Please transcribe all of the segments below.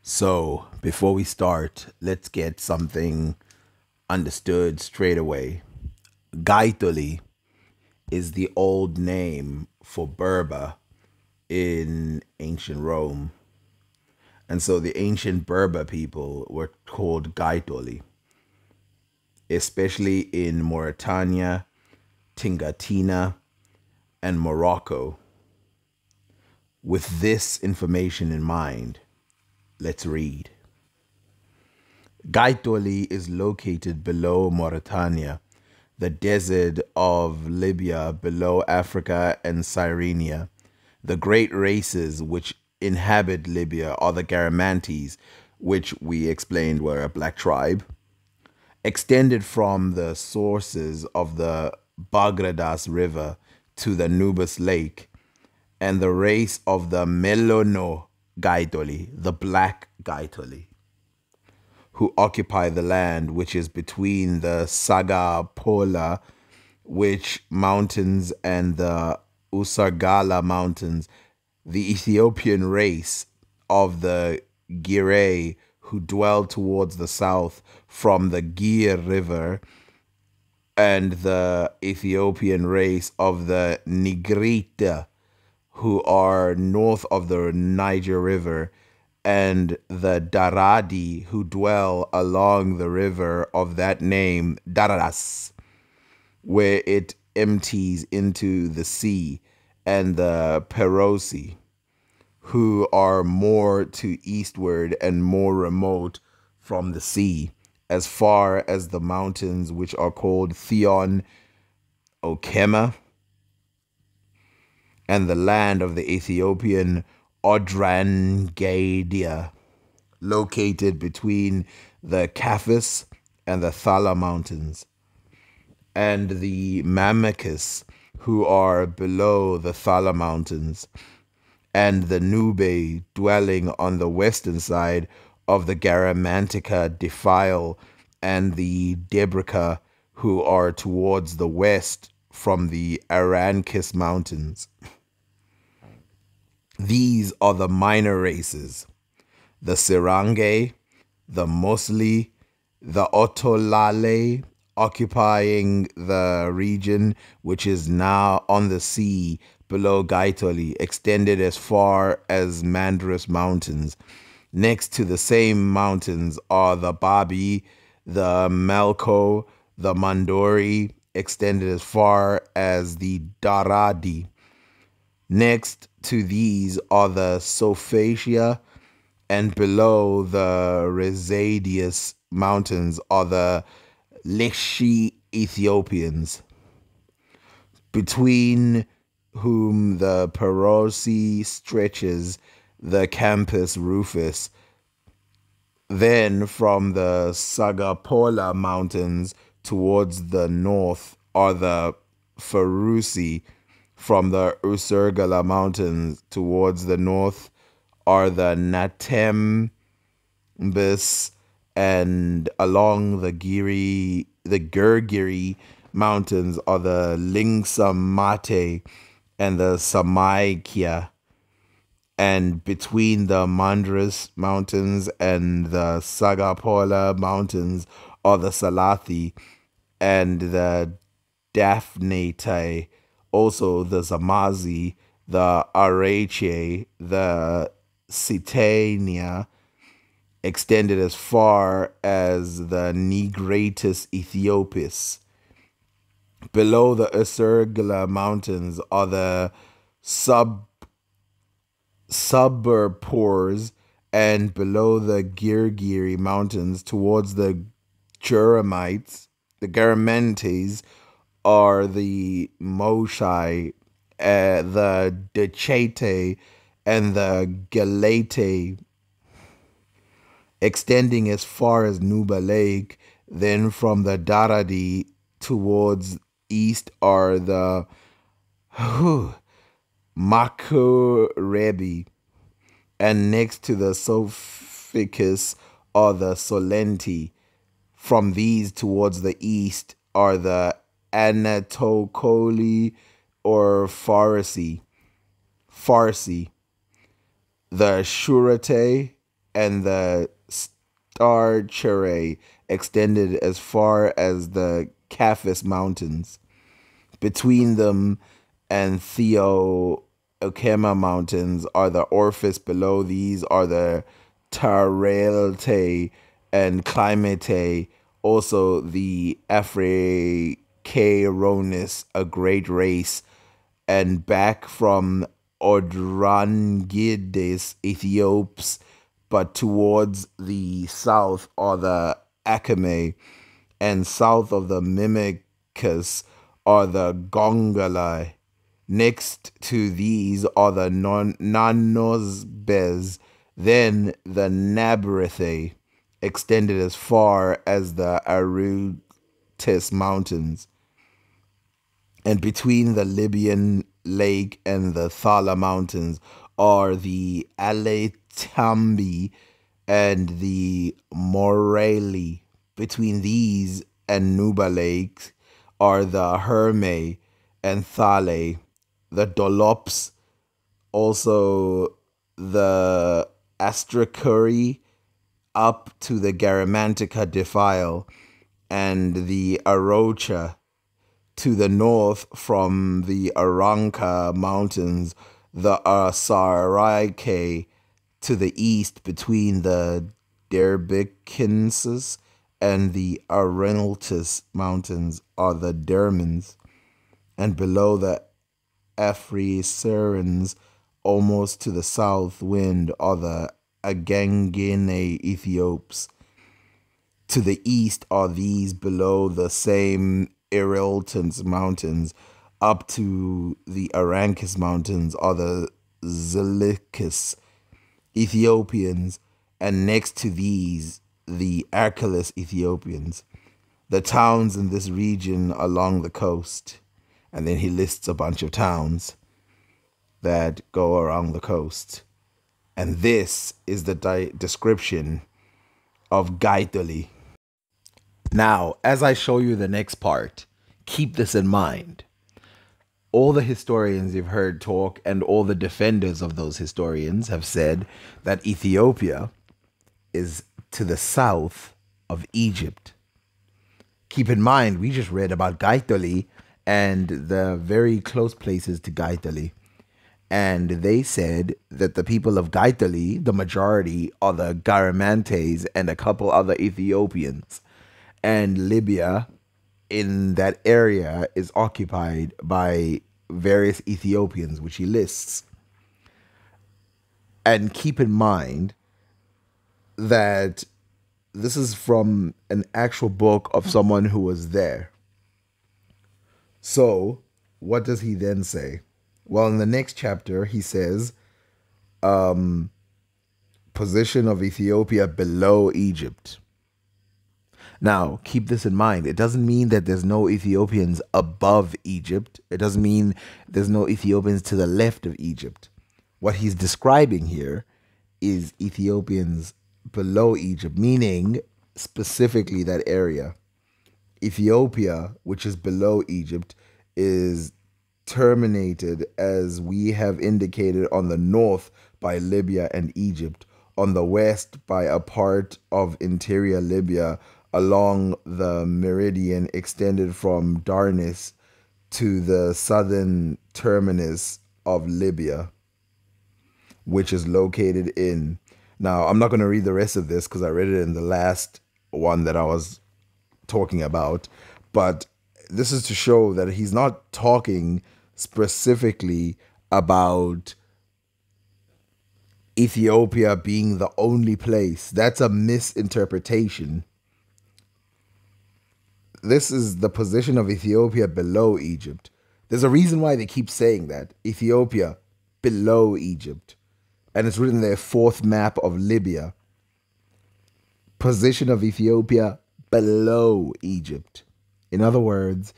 So, before we start, let's get something understood straight away. Gaitoli is the old name for Berber in ancient Rome. And so the ancient Berber people were called Gaitoli, especially in Mauritania, Tingatina, and Morocco. With this information in mind, let's read. Gaitoli is located below Mauritania, the desert of Libya below Africa and Cyrene. The great races which inhabit Libya are the Garamantes, which we explained were a black tribe, extended from the sources of the Bagradas River to the Nubus Lake, and the race of the Melono Gaitoli, the black Gaitoli, who occupy the land which is between the Sagapola which mountains and the Usargala mountains, the Ethiopian race of the Gire who dwell towards the south from the Gir River, and the Ethiopian race of the Nigrita who are north of the Niger River, and the Daradi who dwell along the river of that name, Dararas, where it empties into the sea, and the Perosi, who are more to eastward and more remote from the sea, as far as the mountains which are called Theon, Okema, and the land of the Ethiopian Odrangadia, located between the Kaphis and the Thala mountains, and the Mamekis, who are below the Thala mountains, and the Nube, dwelling on the western side of the Garamantica defile, and the Debrica, who are towards the west from the Arankis mountains. These are the minor races: the Sirange, the Mosli, the Otolale, occupying the region which is now on the sea below Gaitoli, extended as far as Mandrus Mountains. Next to the same mountains are the Babi, the Malko, the Mandori, extended as far as the Daradi. Next to these are the Sophatia, and below the Resadius mountains are the Lishi Ethiopians, between whom the Perosi stretches the Campus Rufus. Then from the Sagapola mountains towards the north are the Farusi. From the Usurgala mountains towards the north are the Natembis, and along the Gurgiri mountains are the Lingsamate and the Samaikia, and between the Mandras mountains and the Sagapola mountains are the Salathi and the Daphnete, also the Zamazi, the Arache, the Citania, extended as far as the Nigratus Ethiopis. Below the Usurgala mountains are the Suburpors, and below the Girgiri mountains towards the Garamantes, are the Moshai, the Dechete, and the Galate, extending as far as Nuba Lake. Then from the Daradi towards east are the Makurebi, and next to the Sophicus are the Solenti. From these towards the east are the Anatokoli or Farsi, the Shurate, and the Starchere extended as far as the Cafis Mountains. Between them and Theokema Mountains are the Orphis. Below these are the Taralte and Climate, also the Africaronis, a great race, and back from Odrangides, Ethiops, but towards the south are the Akame, and south of the Mimicus are the Gongalai. Next to these are the Nanosbes, then the Nabrithae, extended as far as the Arutis Mountains, and between the Libyan Lake and the Thala Mountains are the Aletambi and the Moreli. Between these and Nuba Lakes are the Herme and Thale, the Dolops, also the Astracuri up to the Garamantica defile, and the Arocha to the north from the Aranka Mountains, the Asaraike to the east between the Derbicenses and the Arenaltus Mountains are the Dermans, and below the Afrisirans, almost to the south wind, are the Agangene Ethiops. To the east are these below the same Irriltans Mountains. Up to the Arankis Mountains are the Zilicus Ethiopians, and next to these, the Archelaus Ethiopians. The towns in this region along the coast. And then he lists a bunch of towns that go around the coast. And this is the description of Gaitoli. Now, as I show you the next part, keep this in mind. All the historians you've heard talk and all the defenders of those historians have said that Ethiopia is to the south of Egypt. Keep in mind, we just read about Gaitoli and the very close places to Gaitoli. And they said that the people of Gaitoli, the majority, are the Garamantes and a couple other Ethiopians. And Libya in that area is occupied by various Ethiopians, which he lists. And keep in mind that this is from an actual book of someone who was there. So, what does he then say? Well, in the next chapter, he says, position of Ethiopia below Egypt. Now, keep this in mind. It doesn't mean that there's no Ethiopians above Egypt. It doesn't mean there's no Ethiopians to the left of Egypt. What he's describing here is Ethiopians below Egypt, meaning specifically that area. Ethiopia, which is below Egypt, is terminated, as we have indicated, on the north by Libya and Egypt, on the west by a part of interior Libya along the meridian extended from Darnis to the southern terminus of Libya, which is located in... Now, I'm not going to read the rest of this because I read it in the last one that I was talking about, but this is to show that he's not talking specifically about Ethiopia being the only place. That's a misinterpretation. This is the position of Ethiopia below Egypt. There's a reason why they keep saying that. Ethiopia below Egypt. And it's written there, fourth map of Libya. Position of Ethiopia below Egypt. In other words,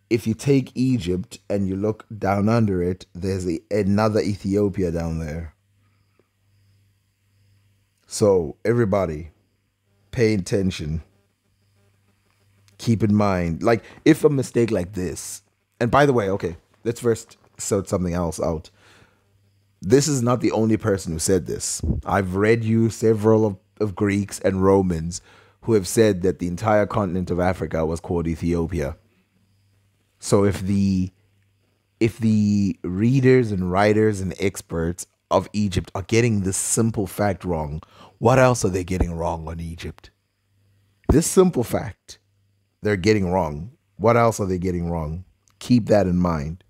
if you take Egypt and you look down under it, there's another Ethiopia down there. So, everybody, pay attention. Keep in mind, like, if a mistake like this, and by the way, okay, let's first sort something else out. This is not the only person who said this. I've read you several of Greeks and Romans who have said that the entire continent of Africa was called Ethiopia. So if the readers and writers and experts of Egypt are getting this simple fact wrong, what else are they getting wrong on Egypt? This simple fact they're getting wrong. What else are they getting wrong? Keep that in mind.